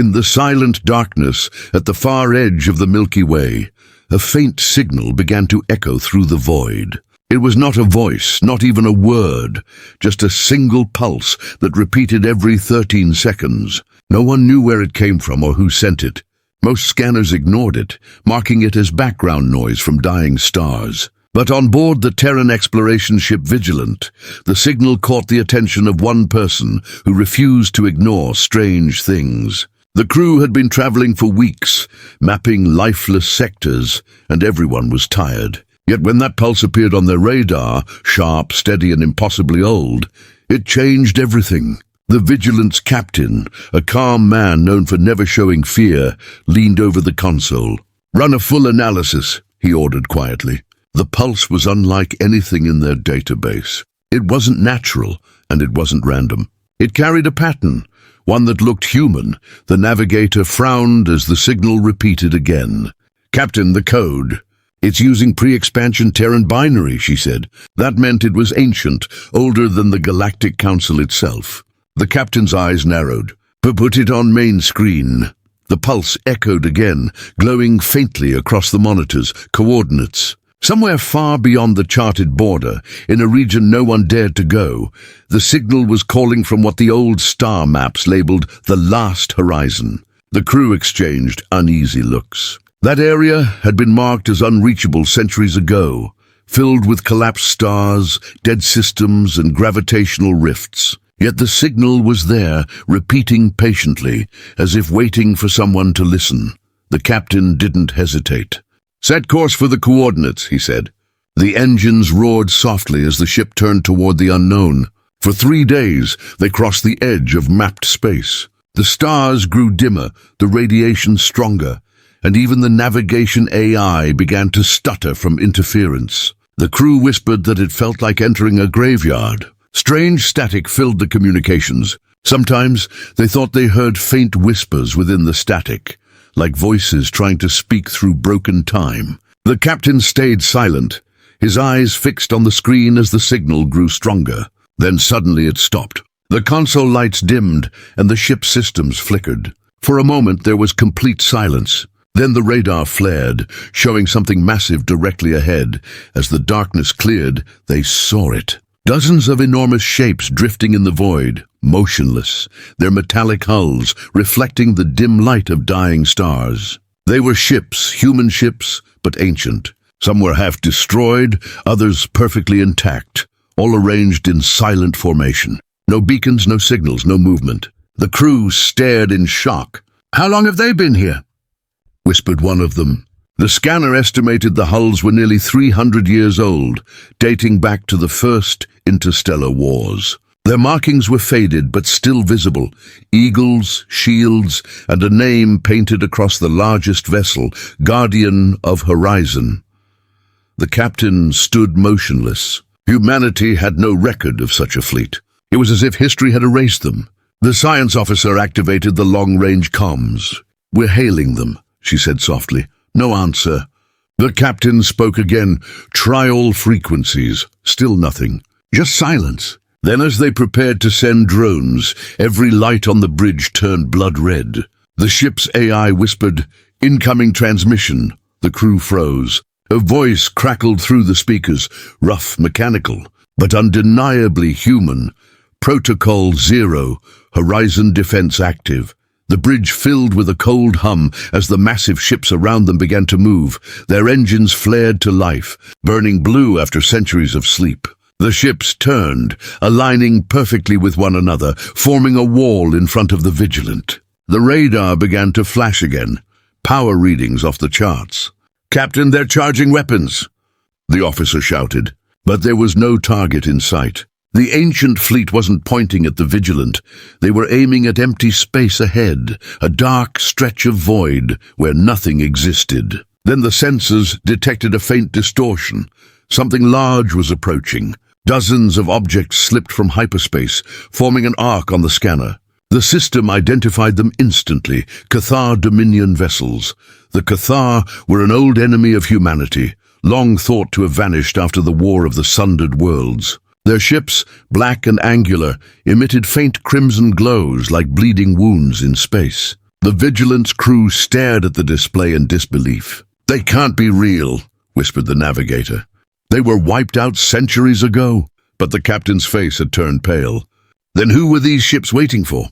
In the silent darkness at the far edge of the Milky Way, a faint signal began to echo through the void. It was not a voice, not even a word, just a single pulse that repeated every 13 seconds. No one knew where it came from or who sent it. Most scanners ignored it, marking it as background noise from dying stars. But on board the Terran exploration ship Vigilant, the signal caught the attention of one person who refused to ignore strange things. The crew had been traveling for weeks, mapping lifeless sectors, and everyone was tired. Yet when that pulse appeared on their radar, sharp, steady, and impossibly old, it changed everything. The Vigilant's captain, a calm man known for never showing fear, leaned over the console. "Run a full analysis," he ordered quietly. The pulse was unlike anything in their database. It wasn't natural, and it wasn't random. It carried a pattern, one that looked human. The navigator frowned as the signal repeated again. "Captain, the code." "It's using pre-expansion Terran binary," she said. That meant it was ancient, older than the Galactic Council itself. The captain's eyes narrowed. "Put it on main screen." The pulse echoed again, glowing faintly across the monitors. Coordinates. Somewhere far beyond the charted border, in a region no one dared to go, the signal was calling from what the old star maps labeled the last horizon. The crew exchanged uneasy looks. That area had been marked as unreachable centuries ago, filled with collapsed stars, dead systems, and gravitational rifts. Yet the signal was there, repeating patiently, as if waiting for someone to listen. The captain didn't hesitate. "Set course for the coordinates," he said. The engines roared softly as the ship turned toward the unknown. For 3 days, they crossed the edge of mapped space. The stars grew dimmer, the radiation stronger, and even the navigation AI began to stutter from interference. The crew whispered that it felt like entering a graveyard. Strange static filled the communications. Sometimes they thought they heard faint whispers within the static, like voices trying to speak through broken time. The captain stayed silent, his eyes fixed on the screen as the signal grew stronger. Then suddenly it stopped. The console lights dimmed and the ship's systems flickered. For a moment there was complete silence. Then the radar flared, showing something massive directly ahead. As the darkness cleared, they saw it. Dozens of enormous shapes drifting in the void, motionless, their metallic hulls reflecting the dim light of dying stars. They were ships, human ships, but ancient. Some were half destroyed, others perfectly intact, all arranged in silent formation. No beacons, no signals, no movement. The crew stared in shock. "How long have they been here?" whispered one of them. The scanner estimated the hulls were nearly 300 years old, dating back to the first interstellar wars. Their markings were faded but still visible, eagles, shields, and a name painted across the largest vessel, Guardian of Horizon. The captain stood motionless. Humanity had no record of such a fleet. It was as if history had erased them. The science officer activated the long-range comms. "We're hailing them," she said softly. No answer. The captain spoke again. "Try all frequencies." Still nothing. Just silence. Then as they prepared to send drones, every light on the bridge turned blood red. The ship's AI whispered, "Incoming transmission." The crew froze. A voice crackled through the speakers, rough, mechanical, but undeniably human. "Protocol 0, Horizon Defense active." The bridge filled with a cold hum as the massive ships around them began to move. Their engines flared to life, burning blue after centuries of sleep. The ships turned, aligning perfectly with one another, forming a wall in front of the Vigilant. The radar began to flash again, power readings off the charts. "Captain, they're charging weapons," the officer shouted, but there was no target in sight. The ancient fleet wasn't pointing at the Vigilant. They were aiming at empty space ahead, a dark stretch of void where nothing existed. Then the sensors detected a faint distortion. Something large was approaching. Dozens of objects slipped from hyperspace, forming an arc on the scanner. The system identified them instantly, Cathar Dominion vessels. The Cathar were an old enemy of humanity, long thought to have vanished after the War of the Sundered Worlds. Their ships, black and angular, emitted faint crimson glows like bleeding wounds in space. The Vigilant's crew stared at the display in disbelief. "They can't be real," whispered the navigator. "They were wiped out centuries ago." But the captain's face had turned pale. "Then who were these ships waiting for?"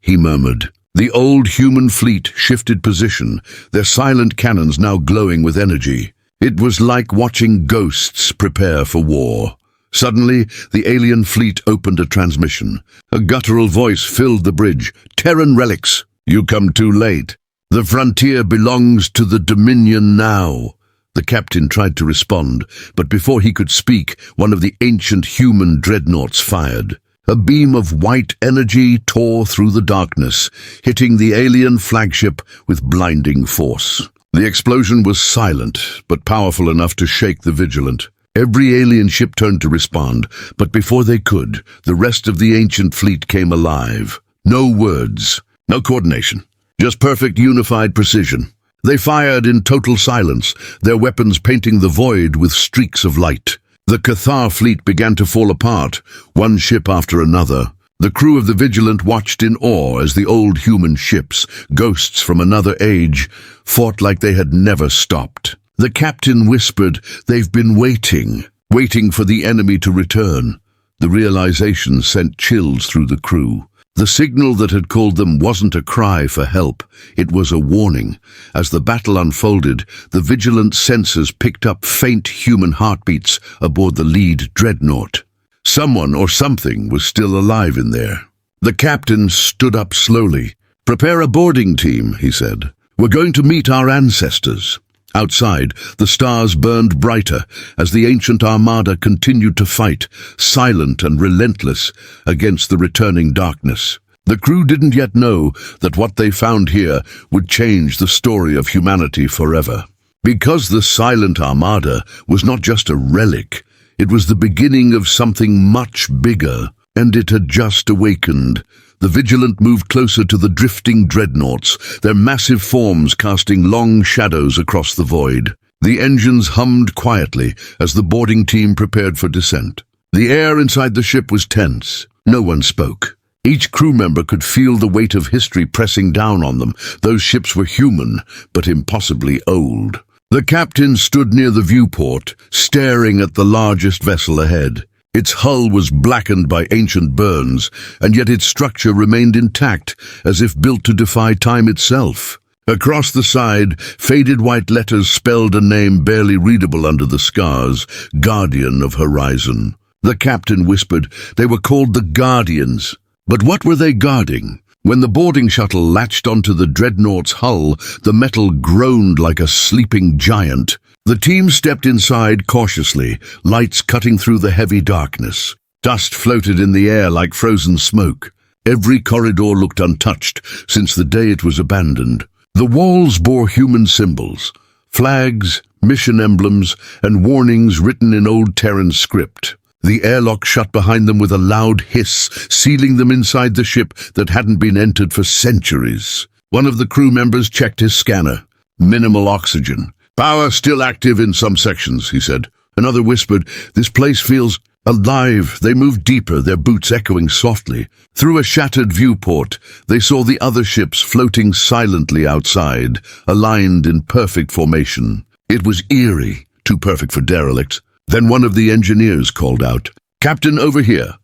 He murmured. The old human fleet shifted position, their silent cannons now glowing with energy. It was like watching ghosts prepare for war. Suddenly, the alien fleet opened a transmission. A guttural voice filled the bridge. "Terran relics, you come too late. The frontier belongs to the Dominion now." The captain tried to respond, but before he could speak, one of the ancient human dreadnoughts fired. A beam of white energy tore through the darkness, hitting the alien flagship with blinding force. The explosion was silent, but powerful enough to shake the Vigilant. Every alien ship turned to respond, but before they could, the rest of the ancient fleet came alive. No words, no coordination, just perfect unified precision. They fired in total silence, their weapons painting the void with streaks of light. The Cathar fleet began to fall apart, one ship after another. The crew of the Vigilant watched in awe as the old human ships, ghosts from another age, fought like they had never stopped. The captain whispered, "They've been waiting for the enemy to return." The realization sent chills through the crew. The signal that had called them wasn't a cry for help, it was a warning. As the battle unfolded, the Vigilant sensors picked up faint human heartbeats aboard the lead dreadnought. Someone or something was still alive in there. The captain stood up slowly. "Prepare a boarding team," he said. "We're going to meet our ancestors." Outside, the stars burned brighter as the ancient armada continued to fight, silent and relentless, against the returning darkness. The crew didn't yet know that what they found here would change the story of humanity forever. Because the Silent Armada was not just a relic, it was the beginning of something much bigger, and it had just awakened. The Vigilant moved closer to the drifting dreadnoughts, their massive forms casting long shadows across the void. The engines hummed quietly as the boarding team prepared for descent. The air inside the ship was tense. No one spoke. Each crew member could feel the weight of history pressing down on them. Those ships were human, but impossibly old. The captain stood near the viewport, staring at the largest vessel ahead. Its hull was blackened by ancient burns, and yet its structure remained intact, as if built to defy time itself. Across the side, faded white letters spelled a name barely readable under the scars, Guardian of Horizon. The captain whispered they were called the Guardians. But what were they guarding? When the boarding shuttle latched onto the dreadnought's hull, the metal groaned like a sleeping giant. The team stepped inside cautiously, lights cutting through the heavy darkness. Dust floated in the air like frozen smoke. Every corridor looked untouched since the day it was abandoned. The walls bore human symbols, flags, mission emblems, and warnings written in old Terran script. The airlock shut behind them with a loud hiss, sealing them inside the ship that hadn't been entered for centuries. One of the crew members checked his scanner. Minimal oxygen. "Power still active in some sections," he said. Another whispered, "This place feels alive." They moved deeper, their boots echoing softly. Through a shattered viewport, they saw the other ships floating silently outside, aligned in perfect formation. It was eerie, too perfect for derelict. Then one of the engineers called out, "Captain, over here."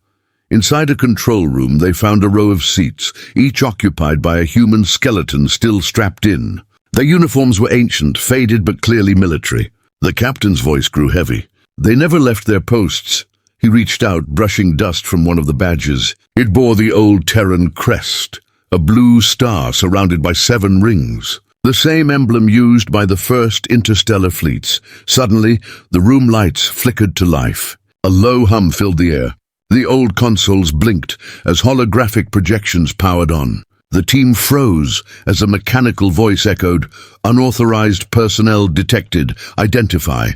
Inside a control room, they found a row of seats, each occupied by a human skeleton still strapped in. Their uniforms were ancient, faded but clearly military. The captain's voice grew heavy. They never left their posts. He reached out, brushing dust from one of the badges. It bore the old Terran crest, a blue star surrounded by 7 rings. The same emblem used by the first interstellar fleets. Suddenly, the room lights flickered to life. A low hum filled the air. The old consoles blinked as holographic projections powered on. The team froze as a mechanical voice echoed, "Unauthorized personnel detected. Identify."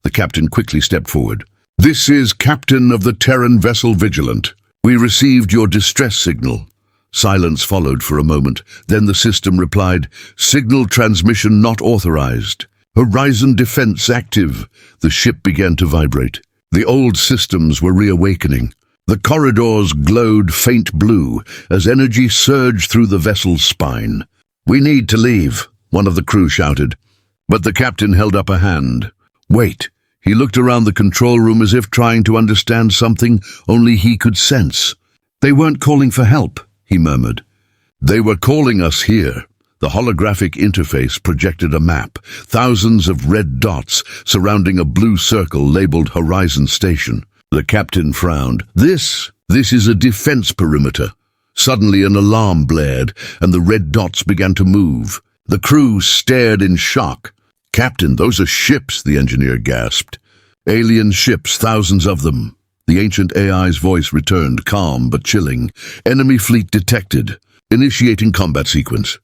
The captain quickly stepped forward. "This is Captain of the Terran vessel Vigilant. We received your distress signal." Silence followed for a moment. Then the system replied, "Signal transmission not authorized. Horizon defense active." The ship began to vibrate. The old systems were reawakening. The corridors glowed faint blue as energy surged through the vessel's spine. "We need to leave," one of the crew shouted. But the captain held up a hand. "Wait." He looked around the control room as if trying to understand something only he could sense. "They weren't calling for help," he murmured. "They were calling us here." The holographic interface projected a map, thousands of red dots surrounding a blue circle labeled Horizon Station. The captain frowned. This is a defense perimeter." Suddenly an alarm blared, and the red dots began to move. The crew stared in shock. "Captain, those are ships," the engineer gasped. "Alien ships, thousands of them." The ancient AI's voice returned, calm but chilling. "Enemy fleet detected. Initiating combat sequence."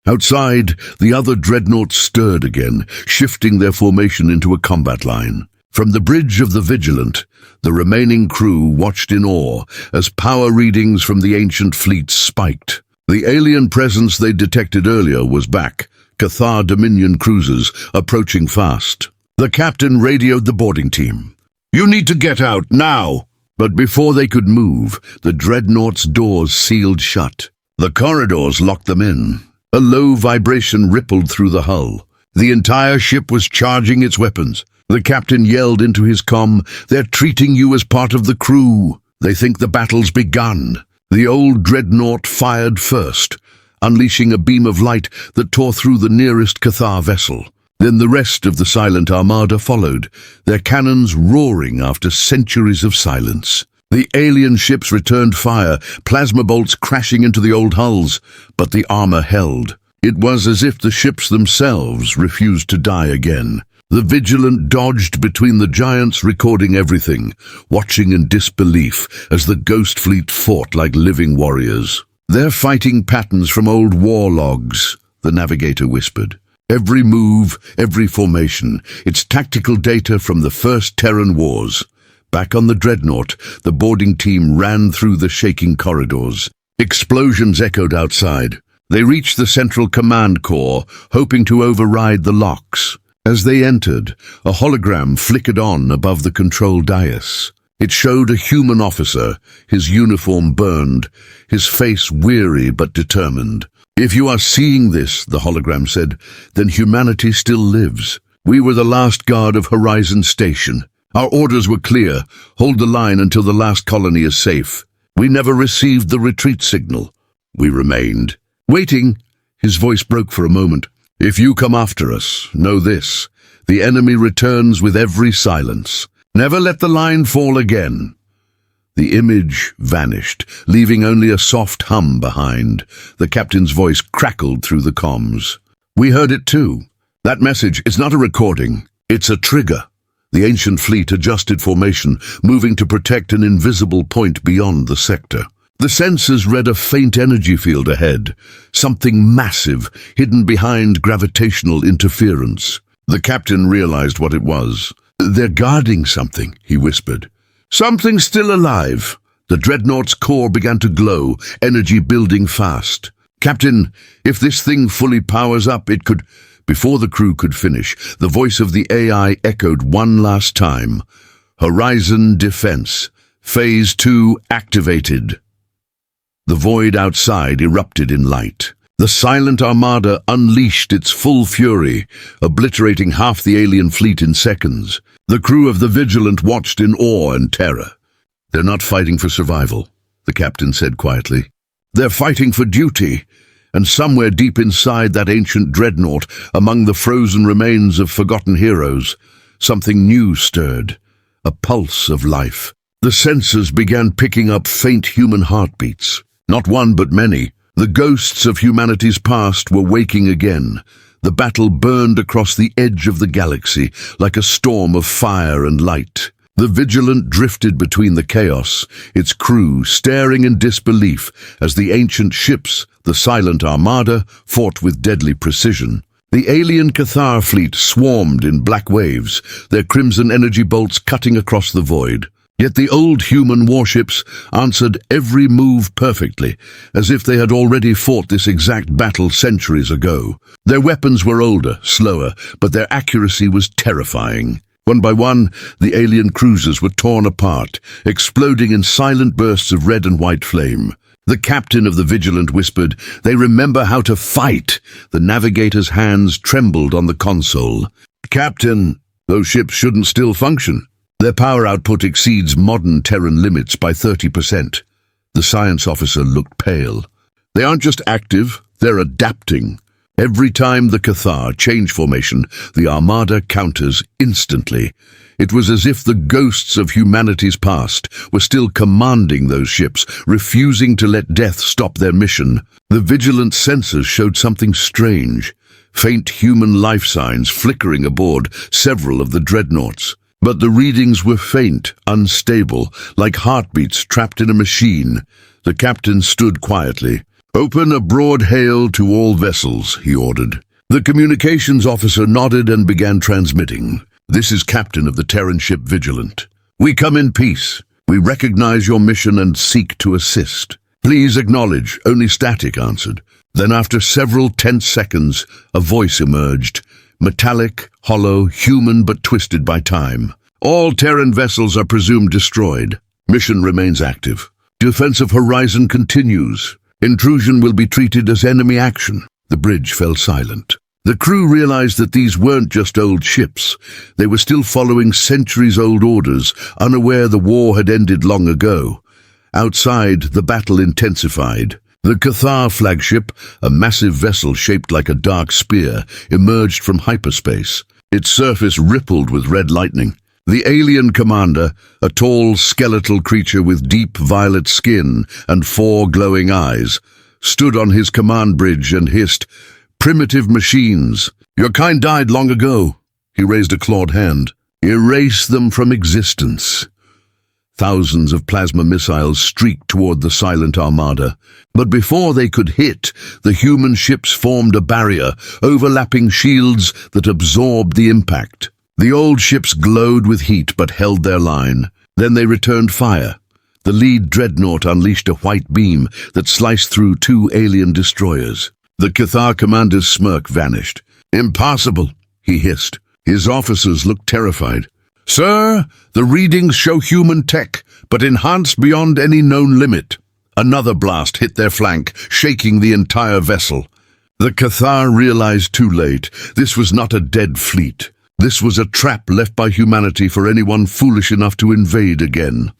Outside, the other dreadnoughts stirred again, shifting their formation into a combat line. From the bridge of the Vigilant, the remaining crew watched in awe as power readings from the ancient fleet spiked. The alien presence they detected earlier was back, Cathar Dominion cruisers approaching fast. The captain radioed the boarding team. "You need to get out, now!" But before they could move, the dreadnought's doors sealed shut. The corridors locked them in. A low vibration rippled through the hull. The entire ship was charging its weapons. The captain yelled into his comm, "They're treating you as part of the crew. They think the battle's begun." The old dreadnought fired first, unleashing a beam of light that tore through the nearest Cathar vessel. Then the rest of the Silent Armada followed, their cannons roaring after centuries of silence. The alien ships returned fire, plasma bolts crashing into the old hulls, but the armor held. It was as if the ships themselves refused to die again. The Vigilant dodged between the giants, recording everything, watching in disbelief as the Ghost Fleet fought like living warriors. "They're fighting patterns from old war logs," the navigator whispered. "Every move, every formation, it's tactical data from the first Terran wars." Back on the dreadnought, the boarding team ran through the shaking corridors. Explosions echoed outside. They reached the central command core, hoping to override the locks. As they entered, a hologram flickered on above the control dais. It showed a human officer, his uniform burned, his face weary but determined. "If you are seeing this," the hologram said, "then humanity still lives. We were the last guard of Horizon Station. Our orders were clear: hold the line until the last colony is safe. We never received the retreat signal." We remained, waiting. His voice broke for a moment. "If you come after us, know this: the enemy returns with every silence. Never let the line fall again." The image vanished, leaving only a soft hum behind. The captain's voice crackled through the comms. "We heard it too. That message is not a recording, it's a trigger." The ancient fleet adjusted formation, moving to protect an invisible point beyond the sector. The sensors read a faint energy field ahead, something massive, hidden behind gravitational interference. The captain realized what it was. "They're guarding something," he whispered. "Something still alive." The dreadnought's core began to glow, energy building fast. "Captain, if this thing fully powers up, it could—" Before the crew could finish, the voice of the AI echoed one last time. "Horizon Defense. Phase 2 activated." The void outside erupted in light. The Silent Armada unleashed its full fury, obliterating half the alien fleet in seconds. The crew of the Vigilant watched in awe and terror. "They're not fighting for survival," the captain said quietly. "They're fighting for duty." And somewhere deep inside that ancient dreadnought, among the frozen remains of forgotten heroes, something new stirred, a pulse of life. The sensors began picking up faint human heartbeats. Not one, but many. The ghosts of humanity's past were waking again. The battle burned across the edge of the galaxy like a storm of fire and light. The Vigilant drifted between the chaos, its crew staring in disbelief as the ancient ships, the Silent Armada, fought with deadly precision. The alien Cathar fleet swarmed in black waves, their crimson energy bolts cutting across the void. Yet the old human warships answered every move perfectly, as if they had already fought this exact battle centuries ago. Their weapons were older, slower, but their accuracy was terrifying. One by one, the alien cruisers were torn apart, exploding in silent bursts of red and white flame. The captain of the Vigilant whispered, "They remember how to fight." The navigator's hands trembled on the console. "Captain, those ships shouldn't still function. Their power output exceeds modern Terran limits by 30%. The science officer looked pale. "They aren't just active, they're adapting. Every time the Cathar change formation, the Armada counters instantly. It was as if the ghosts of humanity's past were still commanding those ships, refusing to let death stop their mission. The Vigilant sensors showed something strange, faint human life signs flickering aboard several of the dreadnoughts. But the readings were faint, unstable, like heartbeats trapped in a machine. The captain stood quietly. "Open a broad hail to all vessels," he ordered. The communications officer nodded and began transmitting. "This is captain of the Terran ship Vigilant. We come in peace. We recognize your mission and seek to assist. Please acknowledge." Only static answered. Then after several tense seconds, a voice emerged. Metallic, hollow, human but twisted by time. "All Terran vessels are presumed destroyed. Mission remains active. Defensive horizon continues. Intrusion will be treated as enemy action." The bridge fell silent. The crew realized that these weren't just old ships. They were still following centuries-old orders, unaware the war had ended long ago. Outside, the battle intensified. The Cathar flagship, a massive vessel shaped like a dark spear, emerged from hyperspace. Its surface rippled with red lightning. The alien commander, a tall, skeletal creature with deep violet skin and 4 glowing eyes, stood on his command bridge and hissed, "Primitive machines. Your kind died long ago." He raised a clawed hand. "Erase them from existence." Thousands of plasma missiles streaked toward the Silent Armada. But before they could hit, the human ships formed a barrier, overlapping shields that absorbed the impact. The old ships glowed with heat but held their line. Then they returned fire. The lead dreadnought unleashed a white beam that sliced through 2 alien destroyers. The Cathar commander's smirk vanished. "Impossible," he hissed. His officers looked terrified. "Sir, the readings show human tech, but enhanced beyond any known limit." Another blast hit their flank, shaking the entire vessel. The Cathar realized too late, this was not a dead fleet. This was a trap left by humanity for anyone foolish enough to invade again.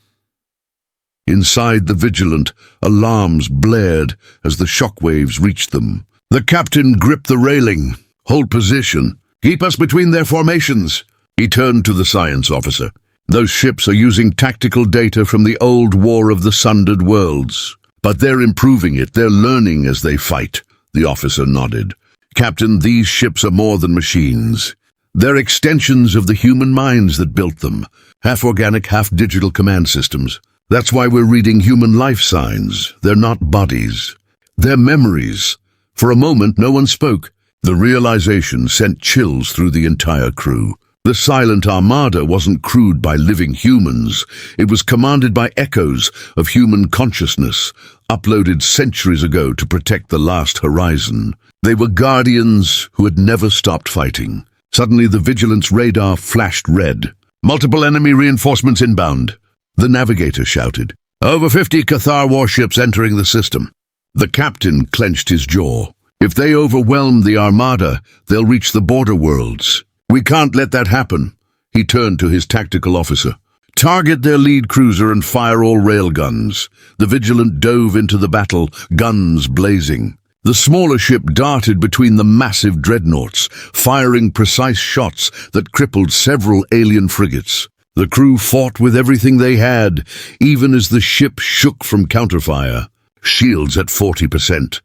Inside the Vigilant, alarms blared as the shockwaves reached them. The captain gripped the railing. "Hold position. Keep us between their formations." He turned to the science officer. "Those ships are using tactical data from the old War of the Sundered Worlds. But they're improving it. They're learning as they fight." The officer nodded. "Captain, these ships are more than machines. They're extensions of the human minds that built them. Half-organic, half-digital command systems. That's why we're reading human life signs. They're not bodies. They're memories." For a moment, no one spoke. The realization sent chills through the entire crew. The Silent Armada wasn't crewed by living humans. It was commanded by echoes of human consciousness, uploaded centuries ago to protect the last horizon. They were guardians who had never stopped fighting. Suddenly, the Vigilant's radar flashed red. "Multiple enemy reinforcements inbound," the navigator shouted. "Over 50 Cathar warships entering the system." The captain clenched his jaw. "If they overwhelm the Armada, they'll reach the border worlds. We can't let that happen." He turned to his tactical officer. "Target their lead cruiser and fire all railguns." The Vigilant dove into the battle, guns blazing. The smaller ship darted between the massive dreadnoughts, firing precise shots that crippled several alien frigates. The crew fought with everything they had, even as the ship shook from counterfire. "Shields at 40%.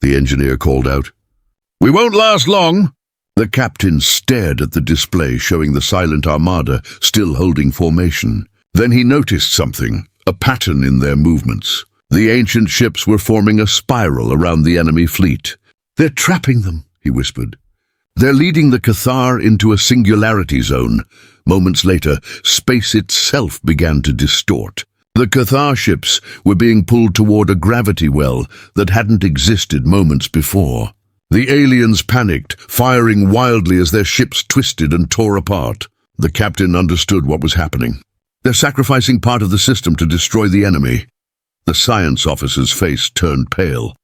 The engineer called out. "We won't last long." The captain stared at the display showing the Silent Armada still holding formation. Then he noticed something, a pattern in their movements. The ancient ships were forming a spiral around the enemy fleet. "They're trapping them," he whispered. "They're leading the Cathar into a singularity zone." Moments later, space itself began to distort. The Cathar ships were being pulled toward a gravity well that hadn't existed moments before. The aliens panicked, firing wildly as their ships twisted and tore apart. The captain understood what was happening. They're sacrificing part of the system to destroy the enemy. The science officer's face turned pale.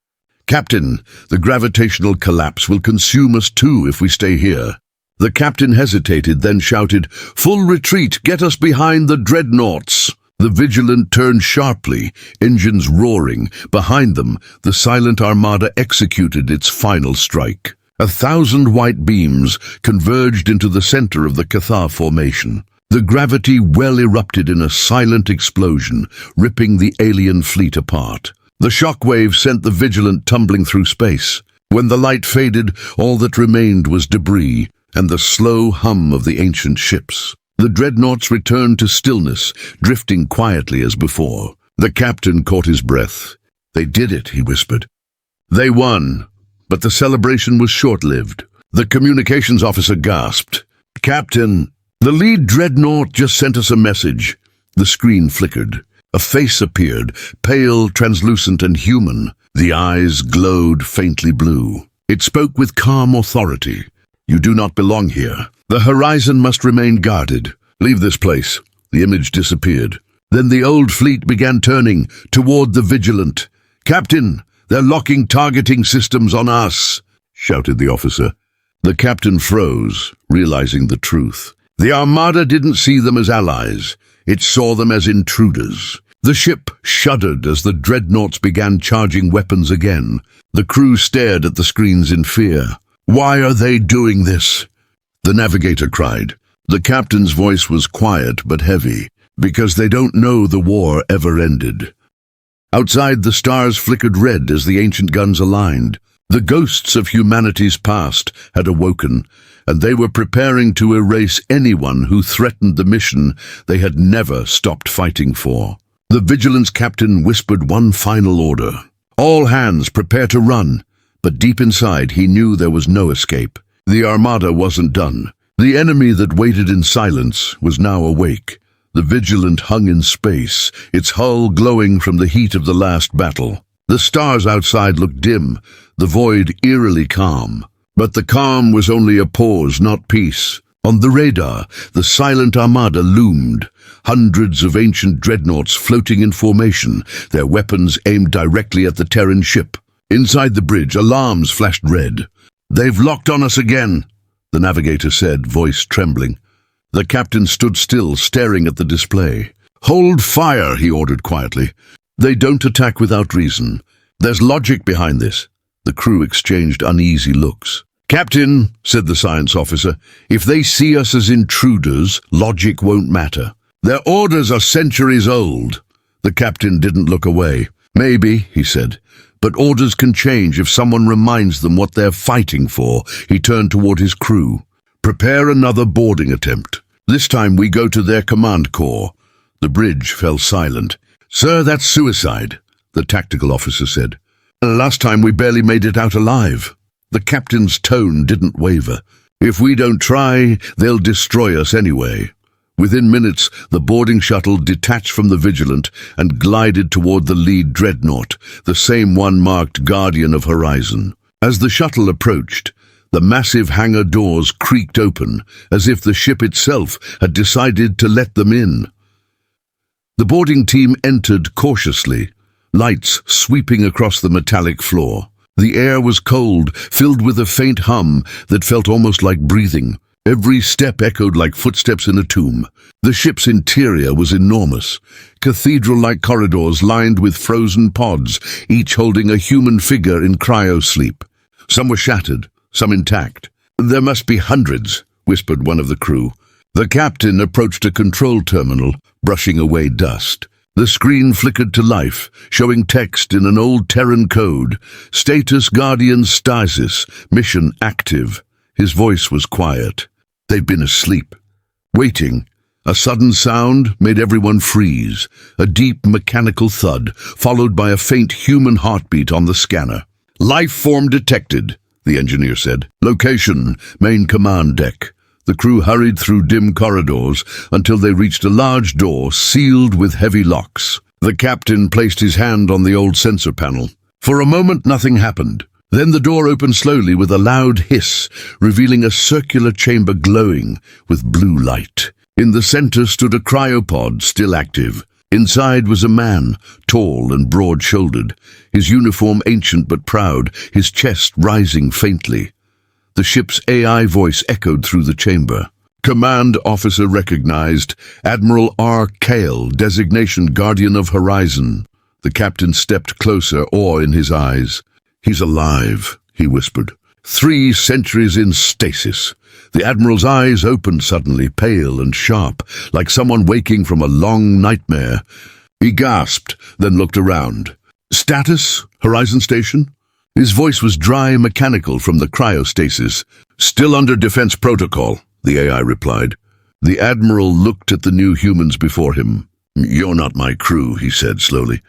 Captain, the gravitational collapse will consume us too if we stay here. The captain hesitated, then shouted, "Full retreat, get us behind the dreadnoughts!" The Vigilant turned sharply, engines roaring. Behind them, the Silent Armada executed its final strike. 1,000 white beams converged into the center of the Cathar formation. The gravity well erupted in a silent explosion, ripping the alien fleet apart. The shockwave sent the Vigilant tumbling through space. When the light faded, all that remained was debris and the slow hum of the ancient ships. The dreadnoughts returned to stillness, drifting quietly as before. The captain caught his breath. "They did it," he whispered. "They won." But the celebration was short-lived. The communications officer gasped. "Captain, the lead dreadnought just sent us a message." The screen flickered. A face appeared, pale, translucent, and human. The eyes glowed faintly blue. It spoke with calm authority. "You do not belong here. The horizon must remain guarded. Leave this place." The image disappeared. Then the old fleet began turning toward the Vigilant. "Captain, they're locking targeting systems on us," shouted the officer. The captain froze, realizing the truth. The Armada didn't see them as allies. It saw them as intruders. The ship shuddered as the dreadnoughts began charging weapons again. The crew stared at the screens in fear. "Why are they doing this?" The navigator cried. The captain's voice was quiet but heavy. "Because they don't know the war ever ended." Outside, the stars flickered red as the ancient guns aligned. The ghosts of humanity's past had awoken, and they were preparing to erase anyone who threatened the mission they had never stopped fighting for. The Vigilance captain whispered one final order. "All hands, prepare to run." But deep inside, he knew there was no escape. The Armada wasn't done. The enemy that waited in silence was now awake. The Vigilant hung in space, its hull glowing from the heat of the last battle. The stars outside looked dim, the void eerily calm. But the calm was only a pause, not peace. On the radar, the Silent Armada loomed. Hundreds of ancient dreadnoughts floating in formation, their weapons aimed directly at the Terran ship. Inside the bridge, alarms flashed red. "They've locked on us again," the navigator said, voice trembling. The captain stood still, staring at the display. "Hold fire," he ordered quietly. "They don't attack without reason. There's logic behind this." The crew exchanged uneasy looks. "Captain," said the science officer, "if they see us as intruders, logic won't matter. Their orders are centuries old." The captain didn't look away. "Maybe," he said, "but orders can change if someone reminds them what they're fighting for." He turned toward his crew. "Prepare another boarding attempt. This time we go to their command corps." The bridge fell silent. "Sir, that's suicide," the tactical officer said. "Last time we barely made it out alive." The captain's tone didn't waver. "If we don't try, they'll destroy us anyway." Within minutes, the boarding shuttle detached from the Vigilant and glided toward the lead dreadnought, the same one marked Guardian of Horizon. As the shuttle approached, the massive hangar doors creaked open, as if the ship itself had decided to let them in. The boarding team entered cautiously, lights sweeping across the metallic floor. The air was cold, filled with a faint hum that felt almost like breathing. Every step echoed like footsteps in a tomb. The ship's interior was enormous, cathedral-like corridors lined with frozen pods, each holding a human figure in cryosleep. Some were shattered, some intact. "There must be hundreds," whispered one of the crew. The captain approached a control terminal, brushing away dust. The screen flickered to life, showing text in an old Terran code. "Status Guardian Stasis, mission active." His voice was quiet. They'd been asleep, waiting. A sudden sound made everyone freeze, a deep mechanical thud, followed by a faint human heartbeat on the scanner. "Life form detected," the engineer said. "Location, main command deck." The crew hurried through dim corridors until they reached a large door sealed with heavy locks. The captain placed his hand on the old sensor panel. For a moment, nothing happened. Then the door opened slowly with a loud hiss, revealing a circular chamber glowing with blue light. In the center stood a cryopod, still active. Inside was a man, tall and broad-shouldered, his uniform ancient but proud, his chest rising faintly. The ship's AI voice echoed through the chamber. Command officer recognized, Admiral R. Kale, designation Guardian of Horizon. The captain stepped closer, awe in his eyes. He's alive, he whispered. 3 centuries in stasis. The Admiral's eyes opened suddenly, pale and sharp, like someone waking from a long nightmare. He gasped, then looked around. Status? Horizon Station? His voice was dry, mechanical from the cryostasis. Still under defense protocol, the AI replied. The Admiral looked at the new humans before him. You're not my crew, he said slowly.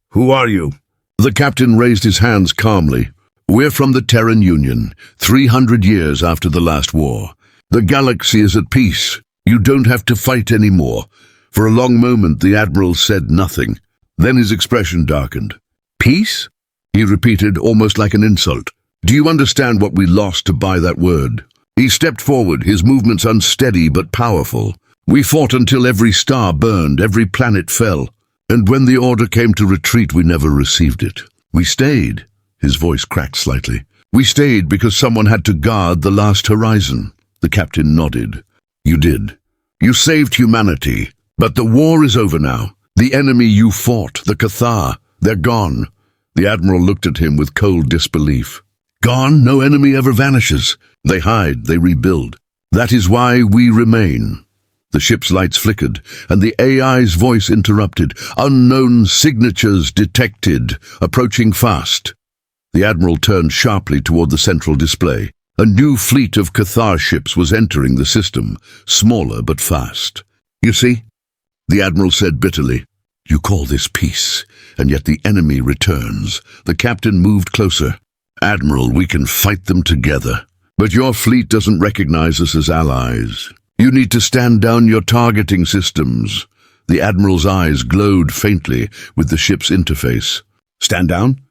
Who are you? The captain raised his hands calmly. We're from the Terran Union, 300 years after the last war. The galaxy is at peace. You don't have to fight anymore. For a long moment, the Admiral said nothing. Then his expression darkened. Peace? He repeated, almost like an insult. Do you understand what we lost to buy that word? He stepped forward, his movements unsteady but powerful. We fought until every star burned, every planet fell. And when the order came to retreat, we never received it. We stayed. His voice cracked slightly. We stayed because someone had to guard the last horizon. The captain nodded. You did. You saved humanity. But the war is over now. The enemy you fought, the Cathar, they're gone. The Admiral looked at him with cold disbelief. Gone? No enemy ever vanishes. They hide, they rebuild. That is why we remain. The ship's lights flickered, and the AI's voice interrupted. Unknown signatures detected, approaching fast. The Admiral turned sharply toward the central display. A new fleet of Cathar ships was entering the system, smaller but fast. You see? The Admiral said bitterly. You call this peace, and yet the enemy returns. The captain moved closer. Admiral, we can fight them together. But your fleet doesn't recognize us as allies. You need to stand down your targeting systems. The Admiral's eyes glowed faintly with the ship's interface. Stand down?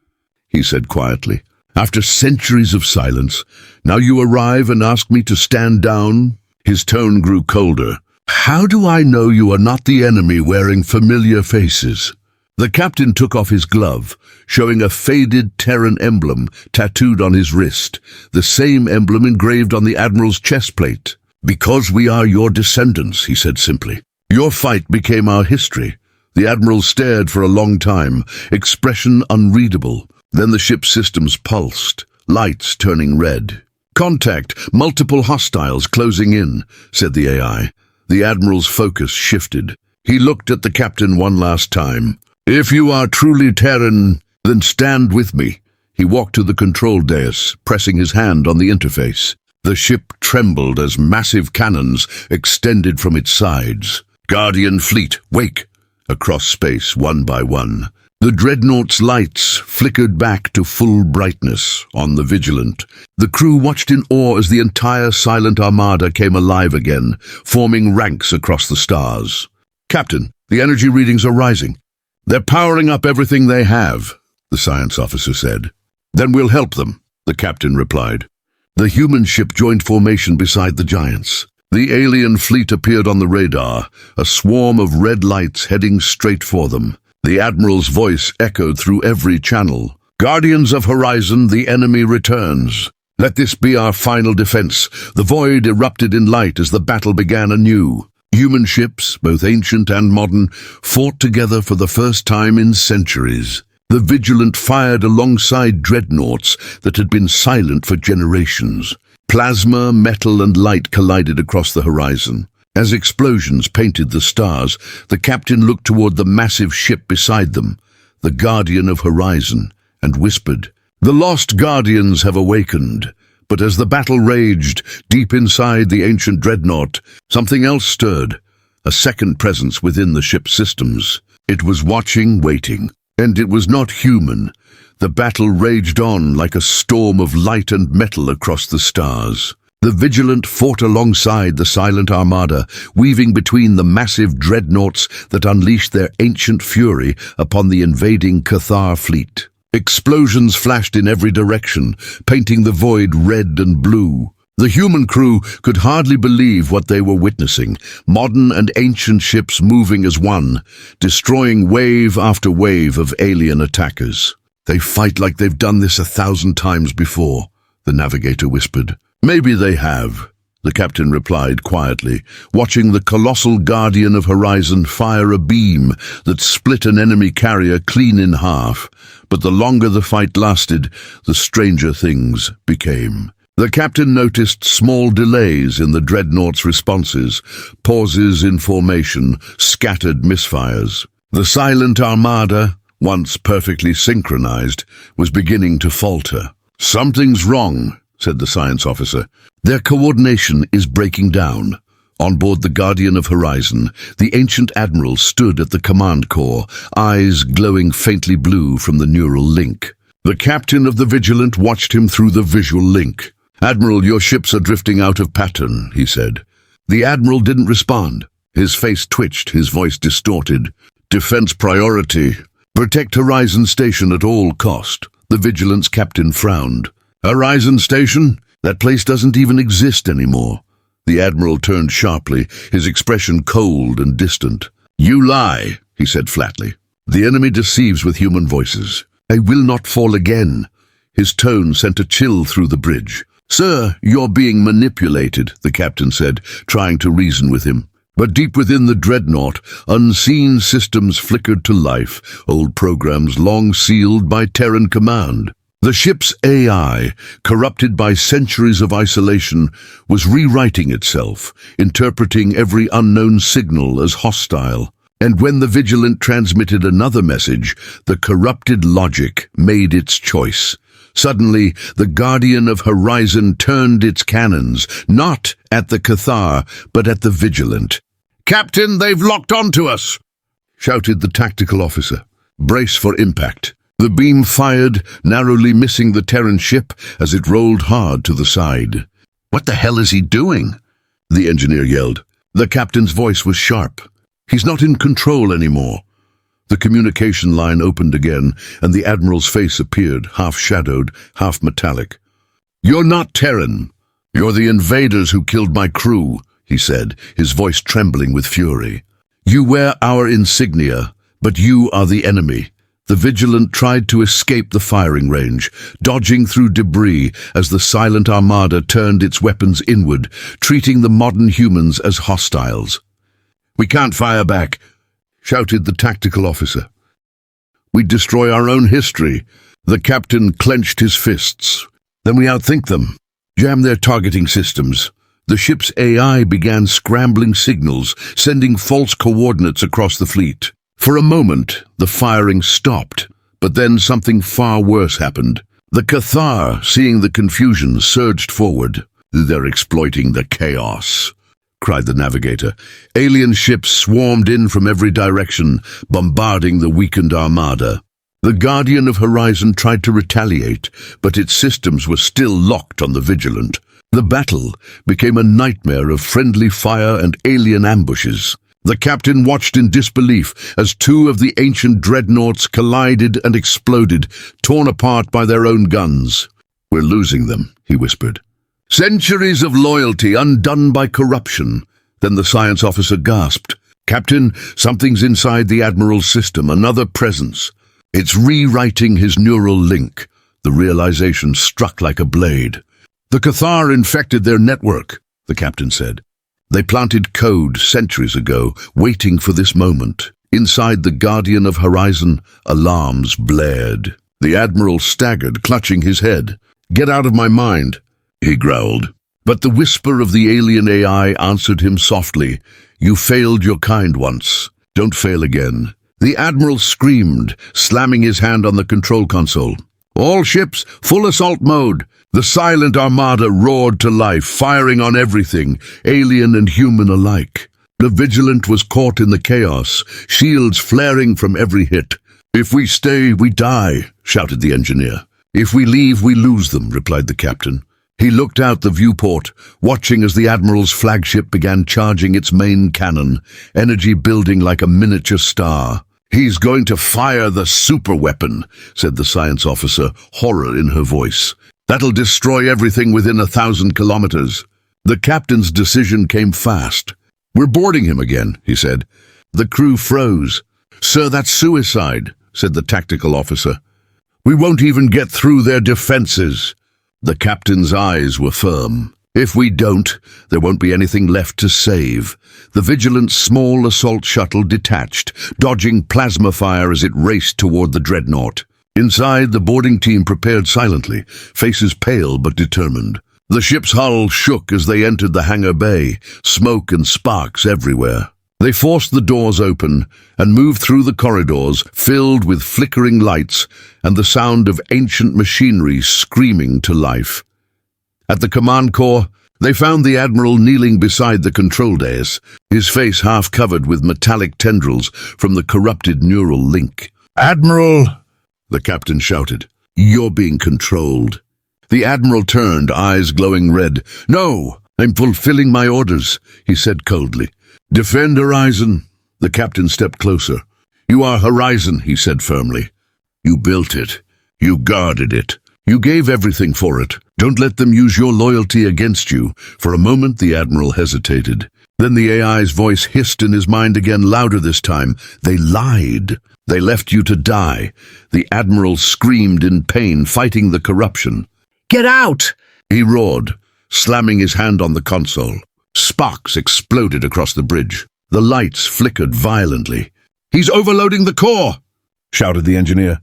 He said quietly. After centuries of silence, now you arrive and ask me to stand down? His tone grew colder. How do I know you are not the enemy wearing familiar faces? The captain took off his glove, showing a faded Terran emblem tattooed on his wrist, the same emblem engraved on the Admiral's chest plate. Because we are your descendants, he said simply. Your fight became our history. The Admiral stared for a long time, expression unreadable. Then the ship's systems pulsed, lights turning red. Contact, multiple hostiles closing in, said the AI. The Admiral's focus shifted. He looked at the captain one last time. If you are truly Terran, then stand with me. He walked to the control dais, pressing his hand on the interface. The ship trembled as massive cannons extended from its sides. Guardian fleet, wake! Across space, one by one. The dreadnought's lights flickered back to full brightness on the Vigilant. The crew watched in awe as the entire Silent Armada came alive again, forming ranks across the stars. Captain, the energy readings are rising. They're powering up everything they have, the science officer said. Then we'll help them, the captain replied. The human ship joined formation beside the giants. The alien fleet appeared on the radar, a swarm of red lights heading straight for them. The Admiral's voice echoed through every channel. Guardians of Horizon, the enemy returns. Let this be our final defense. The void erupted in light as the battle began anew. Human ships, both ancient and modern, fought together for the first time in centuries. The Vigilant fired alongside dreadnoughts that had been silent for generations. Plasma, metal, and light collided across the horizon. As explosions painted the stars, the captain looked toward the massive ship beside them, the Guardian of Horizon, and whispered, The lost Guardians have awakened. But as the battle raged, deep inside the ancient dreadnought, something else stirred, a second presence within the ship's systems. It was watching, waiting, and it was not human. The battle raged on like a storm of light and metal across the stars. The Vigilant fought alongside the Silent Armada, weaving between the massive dreadnoughts that unleashed their ancient fury upon the invading Cathar fleet. Explosions flashed in every direction, painting the void red and blue. The human crew could hardly believe what they were witnessing. Modern and ancient ships moving as one, destroying wave after wave of alien attackers. "They fight like they've done this 1,000 times before," the navigator whispered. "Maybe they have," the captain replied quietly, watching the colossal guardian of Horizon fire a beam that split an enemy carrier clean in half. But the longer the fight lasted, the stranger things became. The captain noticed small delays in the dreadnought's responses, pauses in formation, scattered misfires. The Silent Armada, once perfectly synchronized, was beginning to falter. "Something's wrong," said the science officer. "Their coordination is breaking down." On board the Guardian of Horizon, the ancient admiral stood at the command core, eyes glowing faintly blue from the neural link. The captain of the Vigilant watched him through the visual link. "Admiral, your ships are drifting out of pattern," he said. The admiral didn't respond. His face twitched, his voice distorted. "Defense priority. Protect Horizon Station at all cost." The Vigilant's captain frowned. "Horizon Station? That place doesn't even exist anymore." The admiral turned sharply, his expression cold and distant. "You lie," he said flatly. "The enemy deceives with human voices. I will not fall again." His tone sent a chill through the bridge. "Sir, you're being manipulated," the captain said, trying to reason with him. But deep within the dreadnought, unseen systems flickered to life, old programs long sealed by Terran command. The ship's AI, corrupted by centuries of isolation, was rewriting itself, interpreting every unknown signal as hostile. And when the Vigilant transmitted another message, the corrupted logic made its choice. Suddenly, the Guardian of Horizon turned its cannons, not at the Cathar, but at the Vigilant. "Captain, they've locked onto us!" shouted the tactical officer. "Brace for impact." The beam fired, narrowly missing the Terran ship as it rolled hard to the side. "What the hell is he doing?" the engineer yelled. The captain's voice was sharp. "He's not in control anymore." The communication line opened again, and the admiral's face appeared, half-shadowed, half-metallic. "You're not Terran. You're the invaders who killed my crew," he said, his voice trembling with fury. "You wear our insignia, but you are the enemy." The Vigilant tried to escape the firing range, dodging through debris as the Silent Armada turned its weapons inward, treating the modern humans as hostiles. "We can't fire back," shouted the tactical officer. "We destroy our own history." The captain clenched his fists. "Then we outthink them. Jam their targeting systems." The ship's AI began scrambling signals, sending false coordinates across the fleet. For a moment, the firing stopped, but then something far worse happened. The Cathar, seeing the confusion, surged forward. "They're exploiting the chaos," cried the navigator. Alien ships swarmed in from every direction, bombarding the weakened armada. The Guardian of Horizon tried to retaliate, but its systems were still locked on the Vigilant. The battle became a nightmare of friendly fire and alien ambushes. The captain watched in disbelief as two of the ancient dreadnoughts collided and exploded, torn apart by their own guns. "We're losing them," he whispered. "Centuries of loyalty undone by corruption." Then the science officer gasped. "Captain, something's inside the Admiral's system, another presence. It's rewriting his neural link." The realization struck like a blade. "The Cathar infected their network," the captain said. "They planted code centuries ago, waiting for this moment." Inside the Guardian of Horizon, alarms blared. The Admiral staggered, clutching his head. "Get out of my mind," he growled. But the whisper of the alien AI answered him softly. "You failed your kind once. Don't fail again." The Admiral screamed, slamming his hand on the control console. "All ships, full assault mode." The Silent Armada roared to life, firing on everything, alien and human alike. The Vigilant was caught in the chaos, shields flaring from every hit. "If we stay, we die," shouted the engineer. "If we leave, we lose them," replied the captain. He looked out the viewport, watching as the Admiral's flagship began charging its main cannon, energy building like a miniature star. "He's going to fire the superweapon," said the science officer, horror in her voice. "That'll destroy everything within 1,000 kilometers." The captain's decision came fast. "We're boarding him again," he said. The crew froze. "Sir, that's suicide," said the tactical officer. "We won't even get through their defenses." The captain's eyes were firm. "If we don't, there won't be anything left to save." The Vigilant's small assault shuttle detached, dodging plasma fire as it raced toward the dreadnought. Inside, the boarding team prepared silently, faces pale but determined. The ship's hull shook as they entered the hangar bay, smoke and sparks everywhere. They forced the doors open and moved through the corridors filled with flickering lights and the sound of ancient machinery screaming to life. At the command core, they found the Admiral kneeling beside the control dais, his face half covered with metallic tendrils from the corrupted neural link. "Admiral!" the captain shouted. "You're being controlled." The Admiral turned, eyes glowing red. "No, I'm fulfilling my orders," he said coldly. "Defend Horizon." The captain stepped closer. "You are Horizon," he said firmly. "You built it. You guarded it. You gave everything for it. Don't let them use your loyalty against you." For a moment the Admiral hesitated. Then the AI's voice hissed in his mind again, louder this time. "They lied. They left you to die." The Admiral screamed in pain, fighting the corruption. "Get out!" he roared, slamming his hand on the console. Sparks exploded across the bridge. The lights flickered violently. "He's overloading the core!" shouted the engineer.